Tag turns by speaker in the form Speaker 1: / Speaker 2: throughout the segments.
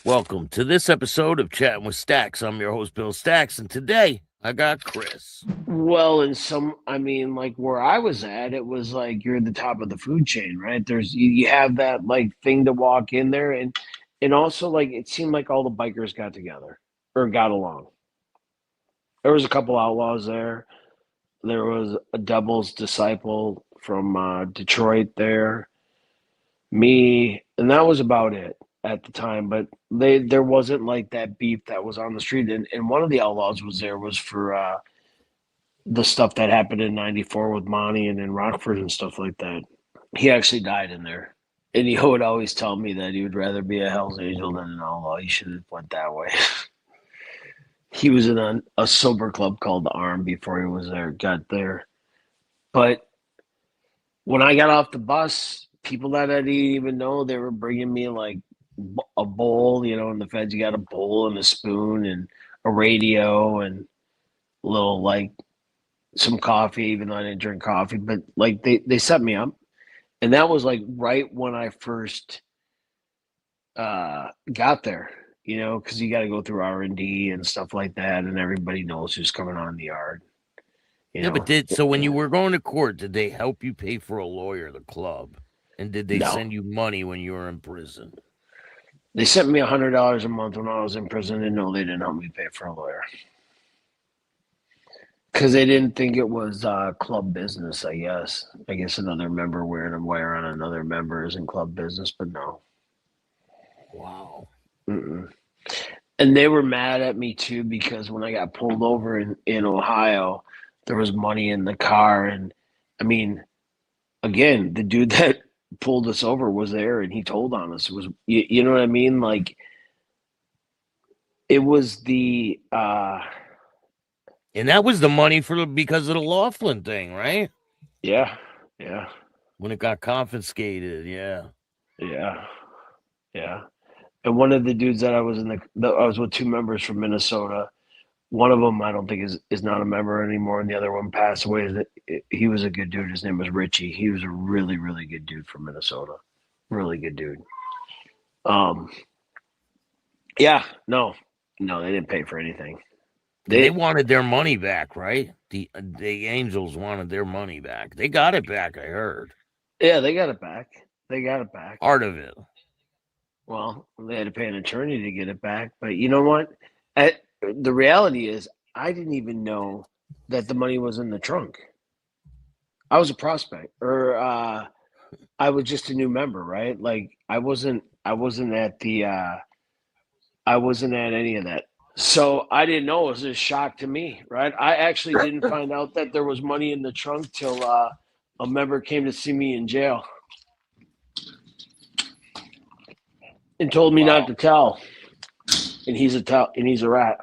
Speaker 1: Welcome to this episode of Chattin With Staxx. I'm your host, Bill Staxx, and today I got Chris.
Speaker 2: Well, like where I was at, it was like you're at the top of the food chain, right? You have that like thing to walk in there, and also like it seemed like all the bikers got together or got along. There was a couple outlaws there. There was a Devil's Disciple from Detroit there, me, and that was about it at the time. But there wasn't like that beef that was on the street, and one of the outlaws was for the stuff that happened in '94 with Monty and in Rockford and stuff like that. He actually died in there. And he would always tell me that he would rather be a Hell's Angel than an outlaw. He should have went that way. He was in a sober club called the Arm before he got there. But when I got off the bus, people that I didn't even know, they were bringing me like a bowl. In the feds, you got a bowl and a spoon and a radio and a little like some coffee, even though I didn't drink coffee. But like they set me up, and that was like right when I first got there. Because you got to go through R&D and stuff like that, and everybody knows who's coming on the yard.
Speaker 1: So when you were going to court, did they help you pay for a lawyer, the club? And did they send you money when you were in prison?
Speaker 2: They sent me $100 a month when I was in prison, and no, they didn't help me pay for a lawyer. Because they didn't think it was club business, I guess. I guess another member wearing a wire on another member isn't club business, but no.
Speaker 1: Wow.
Speaker 2: Mm-mm. And they were mad at me, too, because when I got pulled over in Ohio, there was money in the car. And, I mean, again, the dude that pulled us over was there, and he told on us. It was, you know what I mean? Like, it was the...
Speaker 1: And that was the money because of the Laughlin thing, right?
Speaker 2: Yeah.
Speaker 1: When it got confiscated, yeah.
Speaker 2: And one of the dudes that I was I was with two members from Minnesota. One of them I don't think is not a member anymore, and the other one passed away. He was a good dude. His name was Richie. He was a really, really good dude from Minnesota. Really good dude. Yeah, no, they didn't pay for anything.
Speaker 1: They wanted their money back, right? The Angels wanted their money back. They got it back, I heard.
Speaker 2: Yeah, they got it back.
Speaker 1: Part of it.
Speaker 2: Well, they had to pay an attorney to get it back. But you know what? The reality is, I didn't even know that the money was in the trunk. I was a prospect, or I was just a new member, right? Like I wasn't at any of that. So I didn't know. It was a shock to me, right? I actually didn't find out that there was money in the trunk till a member came to see me in jail and told me not to tell. And he's a rat.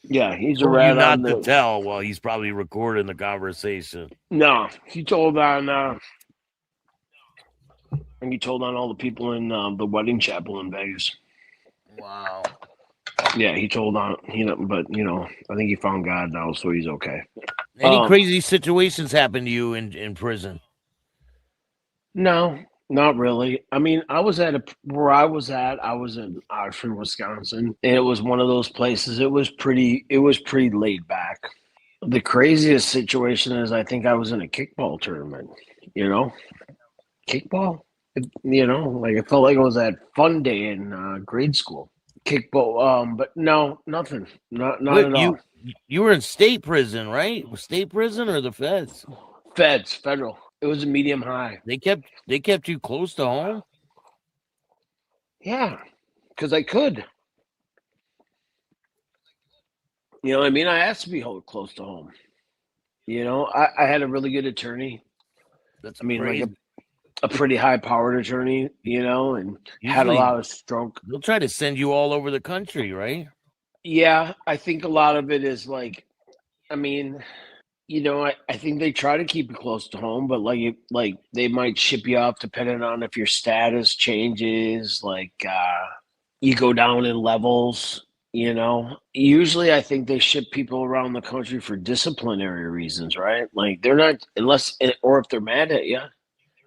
Speaker 2: Yeah, he's a rat.
Speaker 1: Not to tell. Well, he's probably recording the conversation.
Speaker 2: No, he told on. And he told on all the people in the wedding chapel in Vegas.
Speaker 1: Wow.
Speaker 2: Yeah, he told on. But I think he found God now, so he's okay.
Speaker 1: Any crazy situations happen to you in prison?
Speaker 2: No, not really. I mean, I was in Oxford, Wisconsin, and it was one of those places. It was pretty laid back. The craziest situation is I think I was in a kickball tournament. Kickball. Like it felt like it was that fun day in grade school. Kickball. But no, nothing. Not at all.
Speaker 1: You were in state prison, right? State prison or the feds?
Speaker 2: Federal. It was a medium high.
Speaker 1: They kept you close to home?
Speaker 2: Yeah, because I could. You know what I mean? I asked to be close to home. I had a really good attorney.
Speaker 1: Crazy.
Speaker 2: Like a pretty high-powered attorney, and had a lot of stroke.
Speaker 1: They'll try to send you all over the country, right?
Speaker 2: Yeah, I think a lot of it is like, I think they try to keep it close to home, but like they might ship you off depending on if your status changes. Like you go down in levels. Usually I think they ship people around the country for disciplinary reasons, right? Like they're not or if they're mad at you,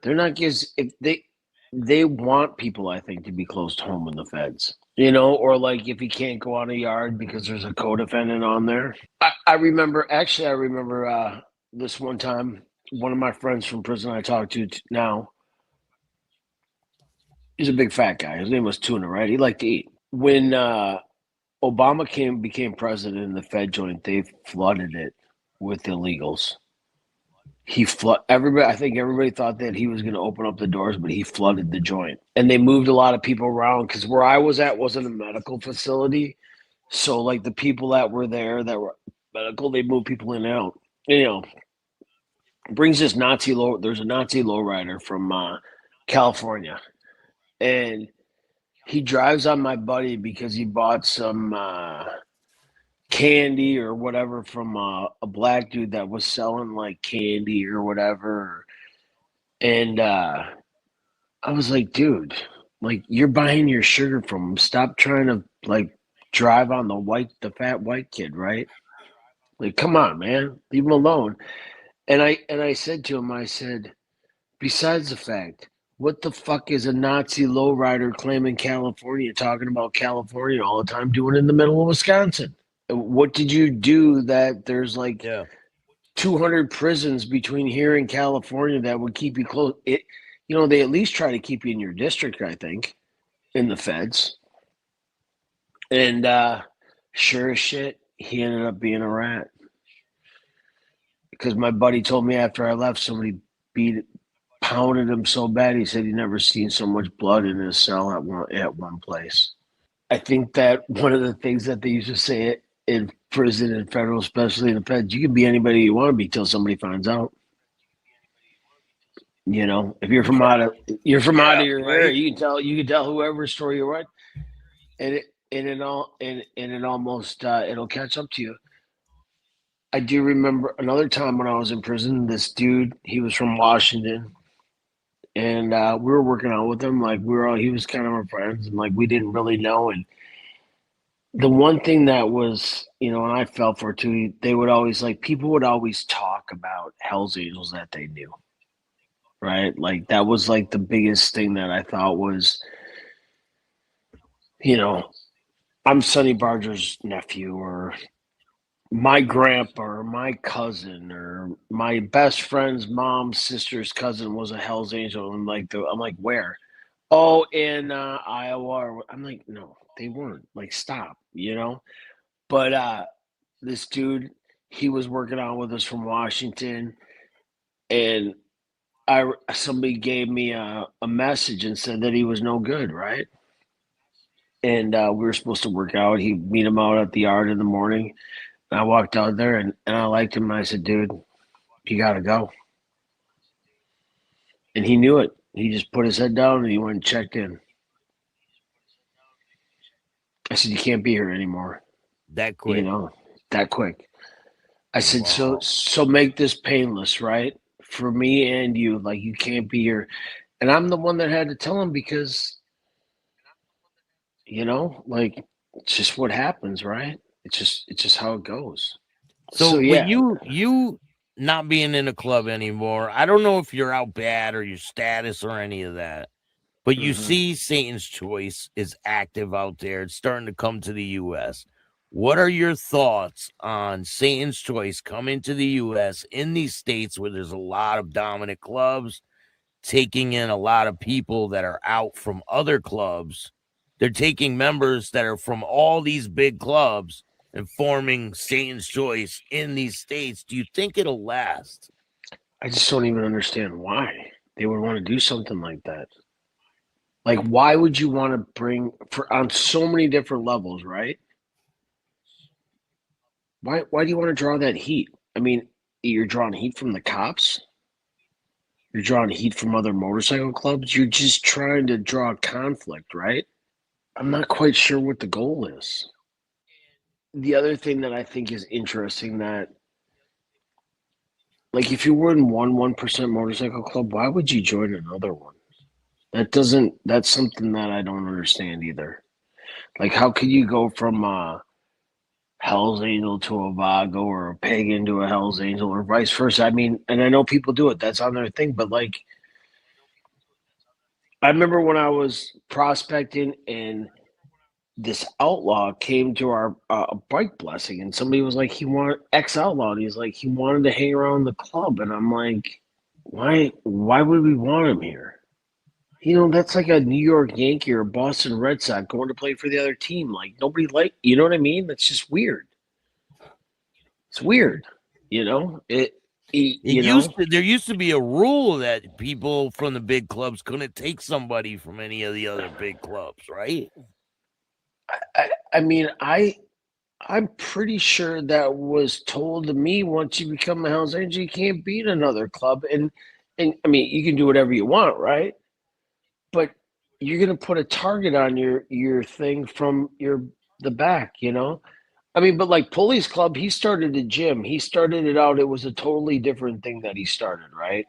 Speaker 2: they're not if they want people, I think, to be close to home in the feds. or like if he can't go on a yard because there's a co-defendant on there. I remember, actually, I remember this one time, one of my friends from prison I talked to now, he's a big fat guy. His name was Tuna, right? He liked to eat. When Obama became president in the Fed joint, they flooded it with illegals. Everybody. I think everybody thought that he was going to open up the doors, but he flooded the joint, and they moved a lot of people around because where I was at wasn't a medical facility. So like the people that were there that were medical, they moved people in and out. You know, brings this Nazi low. There's a Nazi lowrider from California, and he drives on my buddy because he bought some candy or whatever from a black dude that was selling like candy or whatever. And I was like, dude, like you're buying your sugar from him. Stop trying to like drive on the fat white kid, right? Like, come on, man, leave him alone. And I said to him, I said, besides the fact, what the fuck is a Nazi lowrider claiming California, talking about California all the time, doing in the middle of Wisconsin? What did you do that there's like
Speaker 1: Yeah.
Speaker 2: 200 prisons between here and California that would keep you close? They at least try to keep you in your district, I think, in the feds. And sure as shit, he ended up being a rat. Because my buddy told me after I left, somebody pounded him so bad. He said he never seen so much blood in his cell at one place. I think that one of the things that they used to say in prison and federal, especially in the feds, you can be anybody you want to be till somebody finds out. If you're from out of your area,
Speaker 1: Right.
Speaker 2: you can tell whoever story you write, and it almost it'll catch up to you. I do remember another time when I was in prison. This dude, he was from Washington, and we were working out with him. Like he was kind of our friends, and like we didn't really know. And the one thing that was, and I fell for it too. They would always people would always talk about Hell's Angels that they knew, right? Like that was like the biggest thing that I thought was, you know, I'm Sonny Barger's nephew, or my grandpa, or my cousin, or my best friend's mom's sister's cousin was a Hell's Angel. And I'm like, where? Oh, in Iowa. I'm like, no, they weren't. Like, stop. But this dude, he was working out with us from Washington, and somebody gave me a message and said that he was no good, right? And we were supposed to work out. He meet him out at the yard in the morning. And I walked out there, and I liked him. And I said, dude, you got to go. And he knew it. He just put his head down and he went and checked in. I said, you can't be here anymore.
Speaker 1: That
Speaker 2: You
Speaker 1: quick.
Speaker 2: know, that quick. I said, so
Speaker 1: Wow.
Speaker 2: so make this painless, right? For me and you. Like, you can't be here. And I'm the one that had to tell him because, like, it's just what happens, right? It's just how it goes.
Speaker 1: So
Speaker 2: So
Speaker 1: with
Speaker 2: yeah.
Speaker 1: you not being in a club anymore, I don't know if you're out bad or your status or any of that. But you
Speaker 2: hmm
Speaker 1: see Satan's Choice is active out there. It's starting to come to the US. What are your thoughts on Satan's Choice coming to the US in these states where there's a lot of dominant clubs, taking in a lot of people that are out from other clubs? They're taking members that are from all these big clubs and forming Satan's Choice in these states. Do you think it'll last?
Speaker 2: I just don't even understand why they would want to do something like that. Like, why would you want to bring for on so many different levels, right? Why do you want to draw that heat? I mean, you're drawing heat from the cops. You're drawing heat from other motorcycle clubs. You're just trying to draw conflict, right? I'm not quite sure what the goal is. The other thing that I think is interesting that, like, if you were in 1% motorcycle club, why would you join another one? That's something that I don't understand either. Like, how could you go from Hell's Angel to a Vago, or a pagan to a Hell's Angel, or vice versa? I mean, and I know people do it, that's on their thing, but like, I remember when I was prospecting and this outlaw came to our bike blessing, and somebody was like, he wanted ex-outlaw, and he's like, he wanted to hang around the club, and I'm like, why would we want him here? That's like a New York Yankee or a Boston Red Sox going to play for the other team. Like nobody you know what I mean? That's just weird. It's weird, you know.
Speaker 1: There used to be a rule that people from the big clubs couldn't take somebody from any of the other big clubs, right?
Speaker 2: I mean, I'm pretty sure that was told to me once you become a Hell's Angel, you can't beat another club, and I mean, you can do whatever you want, right? But you're gonna put a target on your thing from the back, you know. I mean, but like Pulley's Club, he started a gym. He started it out. It was a totally different thing that he started, right?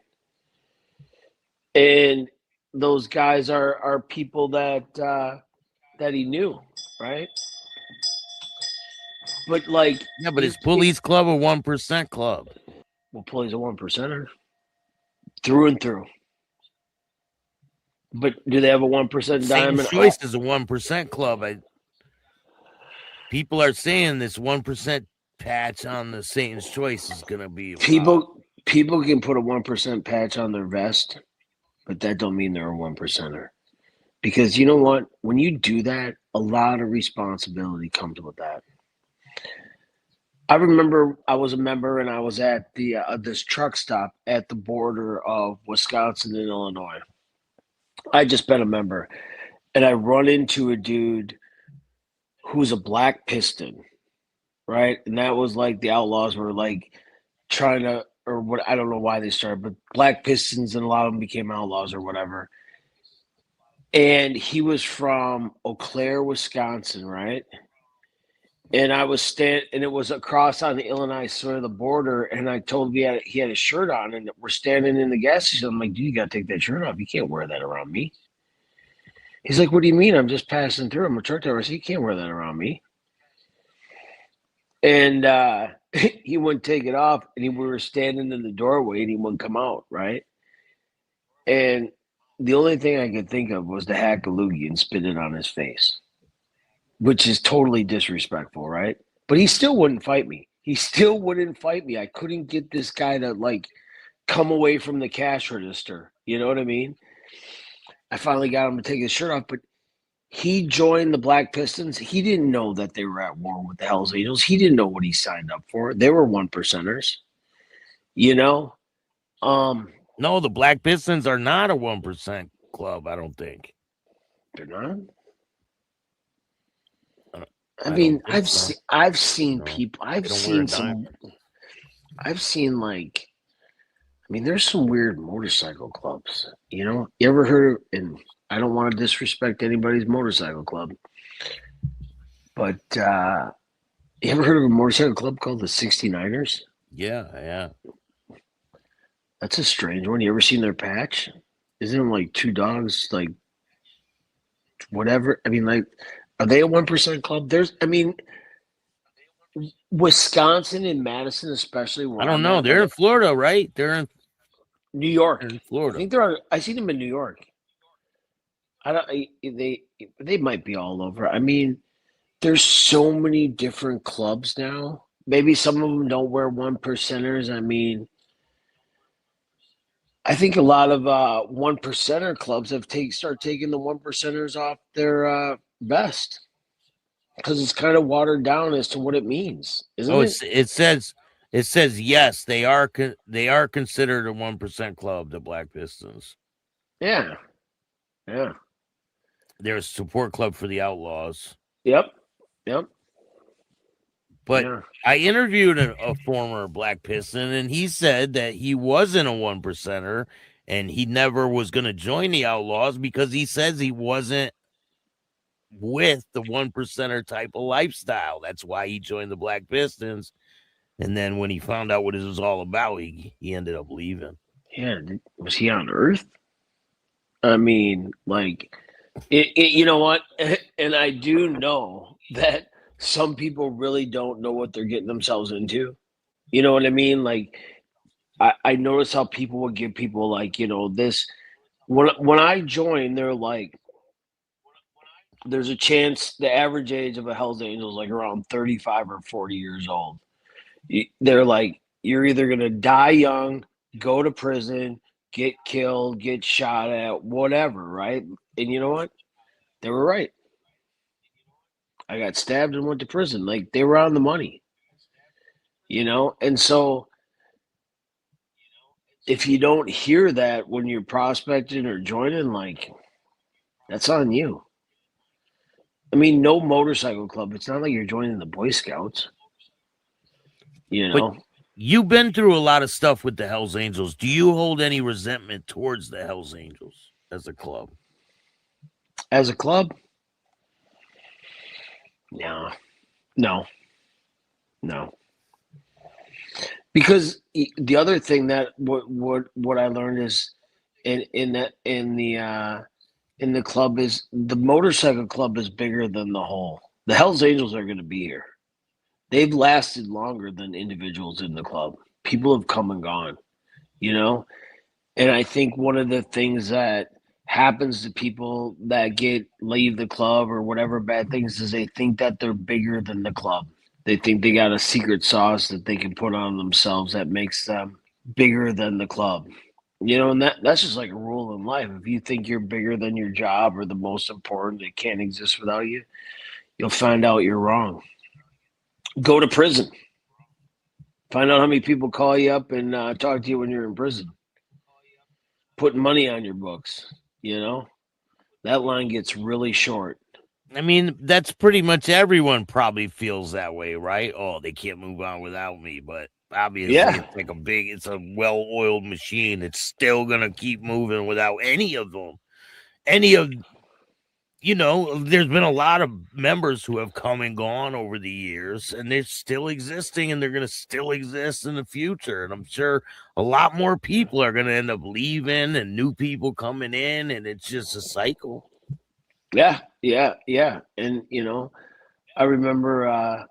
Speaker 2: And those guys are people that he knew, right? But like,
Speaker 1: Yeah, but it's Police Club a 1% club.
Speaker 2: Well, Pulley's a 1%er through and through. But do they have a 1% diamond?
Speaker 1: Satan's Choice is a 1% club. People are saying this 1% patch on the Satan's Choice is gonna be
Speaker 2: people can put a 1% patch on their vest, but that don't mean they're a 1%er. Because you know what? When you do that, a lot of responsibility comes with that. I remember I was a member and I was at the this truck stop at the border of Wisconsin and Illinois. I just been a member, and I run into a dude who's a black piston, right? And that was like the Outlaws were like trying to, or what, I don't know why they started, but black pistons and a lot of them became Outlaws or whatever. And he was from Eau Claire, Wisconsin, right? And I was and it was across on the Illinois side of the border. And I told him he had a shirt on, and we're standing in the gas station. I'm like, dude, you got to take that shirt off. You can't wear that around me. He's like, what do you mean? I'm just passing through. I'm a truck driver. I said, you can't wear that around me. And he wouldn't take it off. And we were standing in the doorway, and he wouldn't come out, right? And the only thing I could think of was to hack a loogie and spit it on his face, which is totally disrespectful, right? But he still wouldn't fight me. He still wouldn't fight me. I couldn't get this guy to like come away from the cash register. You know what I mean? I finally got him to take his shirt off, but he joined the Black Pistons. He didn't know that they were at war with the Hells Angels. He didn't know what he signed up for. They were 1%ers, you know?
Speaker 1: No, the Black Pistons are not a 1% club, I don't think.
Speaker 2: They're not? I mean, I've seen people. I've seen like, I mean, there's some weird motorcycle clubs. You know, you ever heard? And I don't want to disrespect anybody's motorcycle club, but you ever heard of a motorcycle club called the 69ers?
Speaker 1: Yeah.
Speaker 2: That's a strange one. You ever seen their patch? Isn't it like two dogs, like whatever? I mean, like, are they a 1% club? I mean, Wisconsin and Madison, especially.
Speaker 1: I don't know. They're in Florida, right? They're in
Speaker 2: New York.
Speaker 1: They're in Florida.
Speaker 2: I think I seen them in New York. They might be all over. I mean, there's so many different clubs now. Maybe some of them don't wear 1%ers. I mean, I think a lot of 1%er clubs have start taking the 1%ers off their vest because it's kind of watered down as to what it means, isn't it?
Speaker 1: It says yes, they are considered a 1% club, the Black Pistons.
Speaker 2: Yeah.
Speaker 1: They're a support club for the Outlaws.
Speaker 2: Yep.
Speaker 1: But yeah. I interviewed a former Black Piston, and he said that he wasn't a 1%er, and he never was going to join the Outlaws because he says he wasn't with the 1%er type of lifestyle. That's why he joined the Black Pistons. And then when he found out what it was all about, he ended up leaving.
Speaker 2: Yeah. Was he on Earth? I mean, like, you know what? And I do know that some people really don't know what they're getting themselves into. You know what I mean? Like, I notice how people would give people like, you know, this. When I joined, they're like, there's a chance the average age of a Hell's Angel is like around 35 or 40 years old. They're like, you're either going to die young, go to prison, get killed, get shot at, whatever, right? And you know what? They were right. I got stabbed and went to prison. Like, they were on the money, you know? And so if you don't hear that when you're prospecting or joining, like, that's on you. I mean, no motorcycle club. It's not like you're joining the Boy Scouts, you know?
Speaker 1: But you've been through a lot of stuff with the Hells Angels. Do you hold any resentment towards the Hells Angels as a club?
Speaker 2: As a club? No. No. No. Because the other thing that what I learned is in the club is the motorcycle club is bigger than the whole. The Hells Angels are going to be here. They've lasted longer than individuals in the club. People have come and gone, you know? And I think one of the things that happens to people that leave the club or whatever bad things is they think that they're bigger than the club. They think they got a secret sauce that they can put on themselves that makes them bigger than the club. You know, and that's just like a rule in life. If you think you're bigger than your job or the most important, it can't exist without you, you'll find out you're wrong. Go to prison. Find out how many people call you up and talk to you when you're in prison. Putting money on your books, you know? That line gets really short.
Speaker 1: I mean, that's pretty much everyone probably feels that way, right? Oh, they can't move on without me, but obviously it's like it's a well-oiled machine. It's still gonna keep moving without any of them. There's been a lot of members who have come and gone over the years, and they're still existing, and they're gonna still exist in the future. And I'm sure a lot more people are gonna end up leaving and new people coming in, and it's just a cycle.
Speaker 2: Yeah. And I remember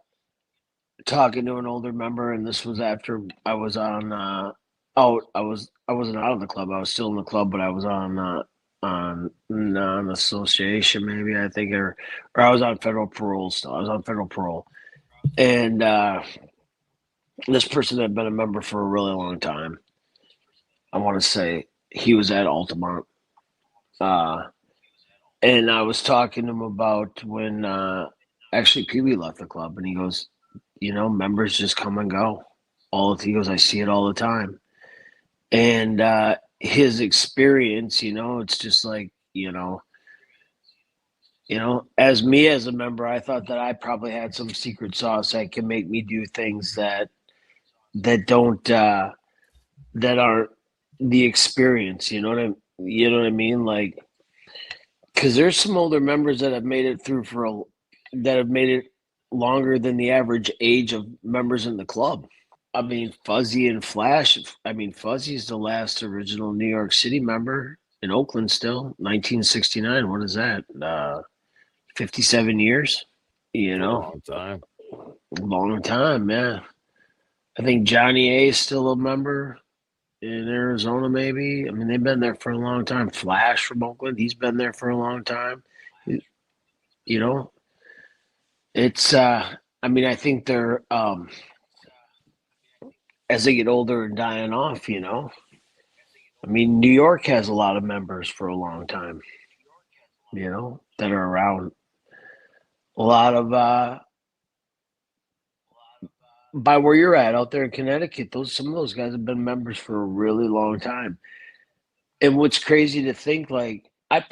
Speaker 2: talking to an older member, and this was after I was on I wasn't out of the club. I was still in the club, but I was on non-association, maybe, I think, or I was on federal parole still. I was on federal parole. And this person had been a member for a really long time. I want to say he was at Altamont. And I was talking to him about when actually Pee Wee left the club, and he goes, members just come and go. He goes, I see it all the time. And his experience, it's just like, as me as a member, I thought that I probably had some secret sauce that can make me do things that don't that aren't the experience. You know what I mean? Like, because there's some older members that have made it through that have made it longer than the average age of members in the club. I mean, Fuzzy and Flash. I mean, Fuzzy's the last original New York City member in Oakland still, 1969. What is that? 57 years,
Speaker 1: Long time.
Speaker 2: Long time, yeah. I think Johnny A is still a member in Arizona, maybe. I mean, they've been there for a long time. Flash from Oakland, he's been there for a long time. It's, I mean, I think they're, as they get older and dying off, I mean, New York has a lot of members for a long time, that are around. A lot of by where you're at out there in Connecticut, some of those guys have been members for a really long time. And what's crazy to think, like, I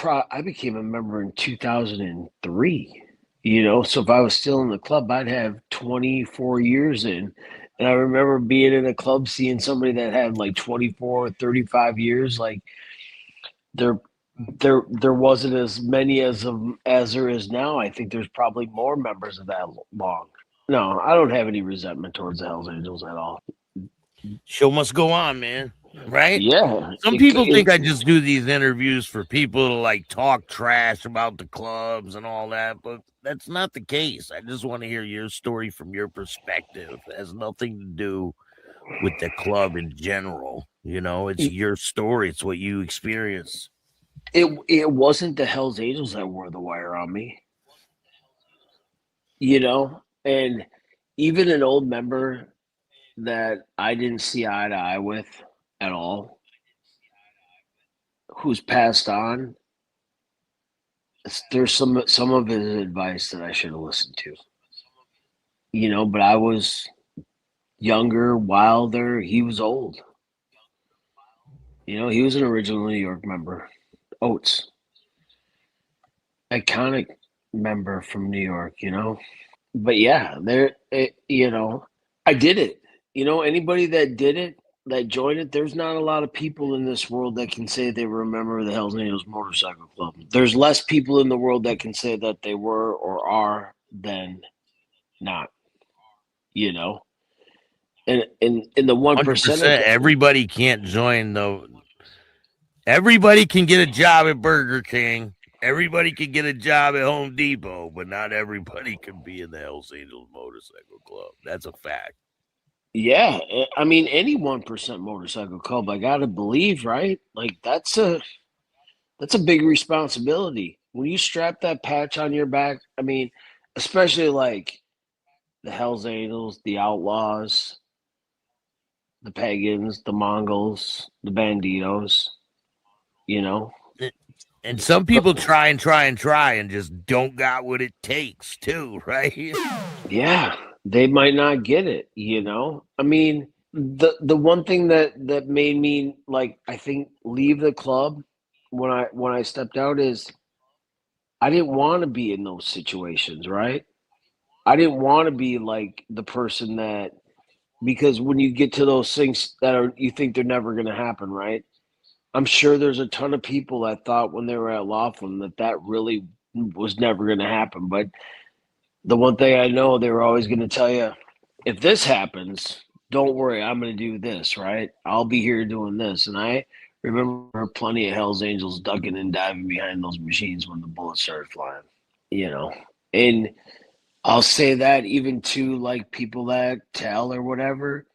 Speaker 2: became a member in 2003. So if I was still in the club, I'd have 24 years in. And I remember being in a club, seeing somebody that had like 24 or 35 years. Like, there wasn't as many as there is now. I think there's probably more members of that long. No, I don't have any resentment towards the Hells Angels at all.
Speaker 1: Show must go on, man. Right?
Speaker 2: Yeah.
Speaker 1: Some people think I just do these interviews for people to like talk trash about the clubs and all that, but that's not the case. I just want to hear your story from your perspective. It has nothing to do with the club in general. It's your story. It's what you experience.
Speaker 2: It wasn't the Hells Angels that wore the wire on me. and even an old member that I didn't see eye to eye with at all, who's passed on, there's some of his advice that I should have listened to. But I was younger, wilder. He was old. He was an original New York member. Oates, iconic member from New York. But yeah, I did it. Anybody that did it, that joined it, there's not a lot of people in this world that can say they remember the Hells Angels Motorcycle Club. There's less people in the world that can say that they were or are than not, you know? And the 1% of
Speaker 1: 100%. Everybody can't join the. Everybody can get a job at Burger King. Everybody can get a job at Home Depot, but not everybody can be in the Hells Angels Motorcycle Club. That's a fact.
Speaker 2: yeah, I mean any 1% motorcycle club, I gotta believe, right? Like that's a big responsibility. When you strap that patch on your back, I mean, especially like the Hells Angels, the Outlaws, the Pagans, the Mongols, the Banditos, you know?
Speaker 1: And some people try and try and try and just don't got what it takes too, right?
Speaker 2: Yeah, they might not get it. I mean, the one thing that made me like I think leave the club when I stepped out is I didn't want to be in those situations, right? I didn't want to be like the person that because when you get to those things that are you think they're never going to happen, right? I'm sure there's a ton of people that thought when they were at Laughlin that really was never going to happen. But the one thing I know, they were always going to tell you, if this happens, don't worry, I'm going to do this, right? I'll be here doing this. And I remember plenty of Hell's Angels ducking and diving behind those machines when the bullets started flying, you know. And I'll say that even to like people that tell or whatever,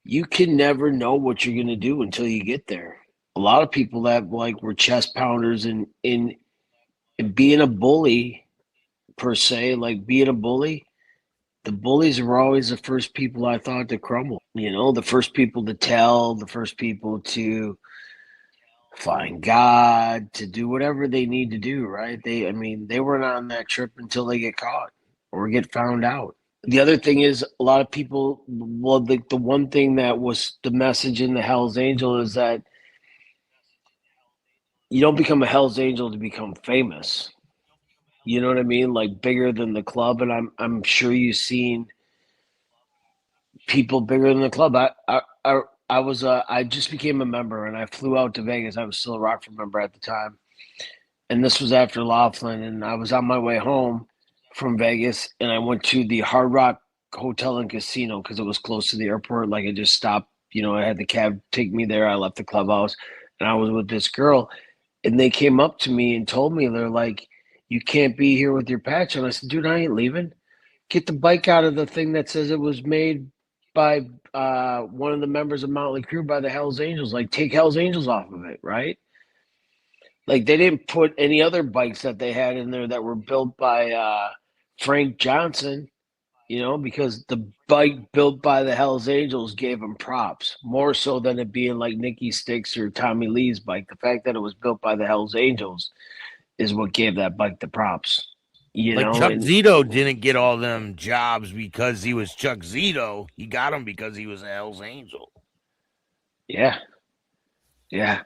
Speaker 2: you can never know what you're going to do until you get there. A lot of people that like were chest pounders and in being a bully per se, like being a bully, the bullies were always the first people I thought to crumble. The first people to tell, the first people to find God, to do whatever they need to do, right? I mean, they weren't on that trip until they get caught or get found out. The other thing is, a lot of people, well, the one thing that was the message in the Hell's Angel is that you don't become a Hell's Angel to become famous. You know what I mean? Like bigger than the club, and I'm sure you've seen people bigger than the club. I just became a member and I flew out to Vegas. I was still a Rockford member at the time, and this was after Laughlin, and I was on my way home from Vegas, and I went to the Hard Rock Hotel and Casino because it was close to the airport. Like I just stopped. I had the cab take me there. I left the clubhouse, and I was with this girl, and they came up to me and told me they're like, "You can't be here with your patch." And I said, "Dude, I ain't leaving. Get the bike out of the thing that says it was made by one of the members of Motley Crue by the Hells Angels. Like, take Hells Angels off of it, right?" Like, they didn't put any other bikes that they had in there that were built by Frank Johnson, because the bike built by the Hells Angels gave them props more so than it being like Nikki Sticks or Tommy Lee's bike. The fact that it was built by the Hells Angels is what gave that bike the props,
Speaker 1: Like Chuck
Speaker 2: and
Speaker 1: Zito didn't get all them jobs because he was Chuck Zito. He got them because he was a Hell's Angel.
Speaker 2: yeah, yeah.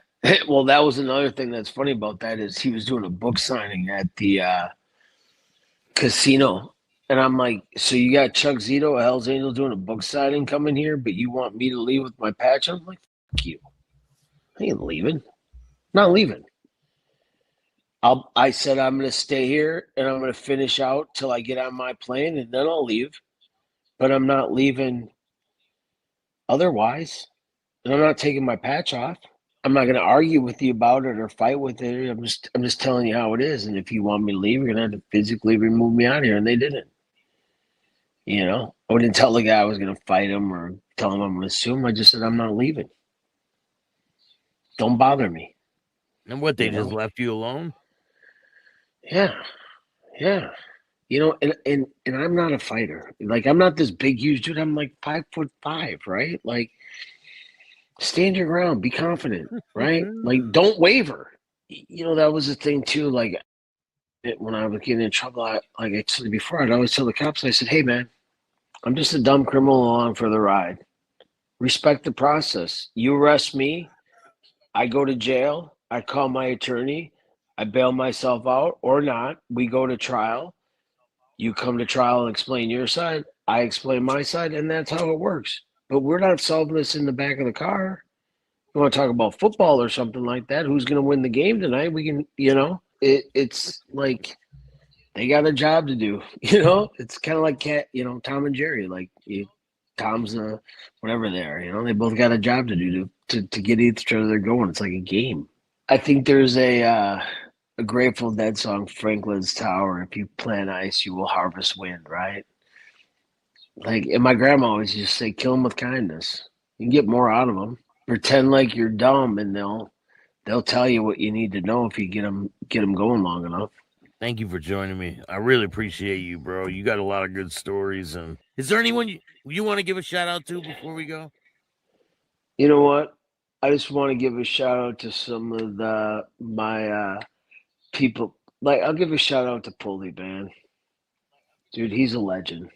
Speaker 2: Well, that was another thing that's funny about that is he was doing a book signing at the casino. And I'm like, so you got Chuck Zito, a Hell's Angel, doing a book signing coming here, but you want me to leave with my patch? I'm like, fuck you. I ain't leaving. Not leaving. I said I'm gonna stay here and I'm gonna finish out till I get on my plane and then I'll leave. But I'm not leaving otherwise. And I'm not taking my patch off. I'm not gonna argue with you about it or fight with it. I'm just telling you how it is. And if you want me to leave, you're gonna have to physically remove me out of here. And they didn't. I wouldn't tell the guy I was going to fight him or tell him I'm going to sue him. I just said, I'm not leaving. Don't bother me.
Speaker 1: And what, they
Speaker 2: You
Speaker 1: just
Speaker 2: know?
Speaker 1: left you alone?
Speaker 2: Yeah. Yeah. You know, and I'm not a fighter. Like I'm not this big, huge dude. I'm like 5'5", right? Like stand your ground, be confident, right? Like don't waver. You know, that was the thing too. Like when I was getting in trouble, like I said before, I'd always tell the cops, I said, "Hey, man, I'm just a dumb criminal along for the ride. Respect the process. You arrest me, I go to jail. I call my attorney. I bail myself out or not. We go to trial. You come to trial and explain your side. I explain my side, and that's how it works. But we're not solving this in the back of the car. You want to talk about football or something like that? Who's going to win the game tonight? We can, it's like they got a job to do. It's kind of like Tom and Jerry. Like Tom's whatever they are. They both got a job to do to get each other going. It's like a game. I think there's a Grateful Dead song, Franklin's Tower. If you plant ice, you will harvest wind. Right? Like, and my grandma always used to say, "Kill them with kindness. You can get more out of them. Pretend like you're dumb, and they'll tell you what you need to know if you get them going long enough."
Speaker 1: Thank you for joining me. I really appreciate you, bro. You got a lot of good stories. And is there anyone you want to give a shout out to before we go?
Speaker 2: You know what? I just want to give a shout out to some of my people. Like, I'll give a shout out to Pulley, man. Dude, he's a legend.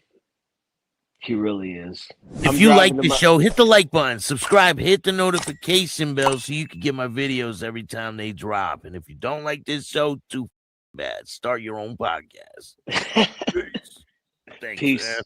Speaker 2: He really is.
Speaker 1: If you like the show, hit the like button, subscribe, hit the notification bell so you can get my videos every time they drop. And if you don't like this show, too bad. Start your own podcast. Peace. Thanks,
Speaker 2: Peace.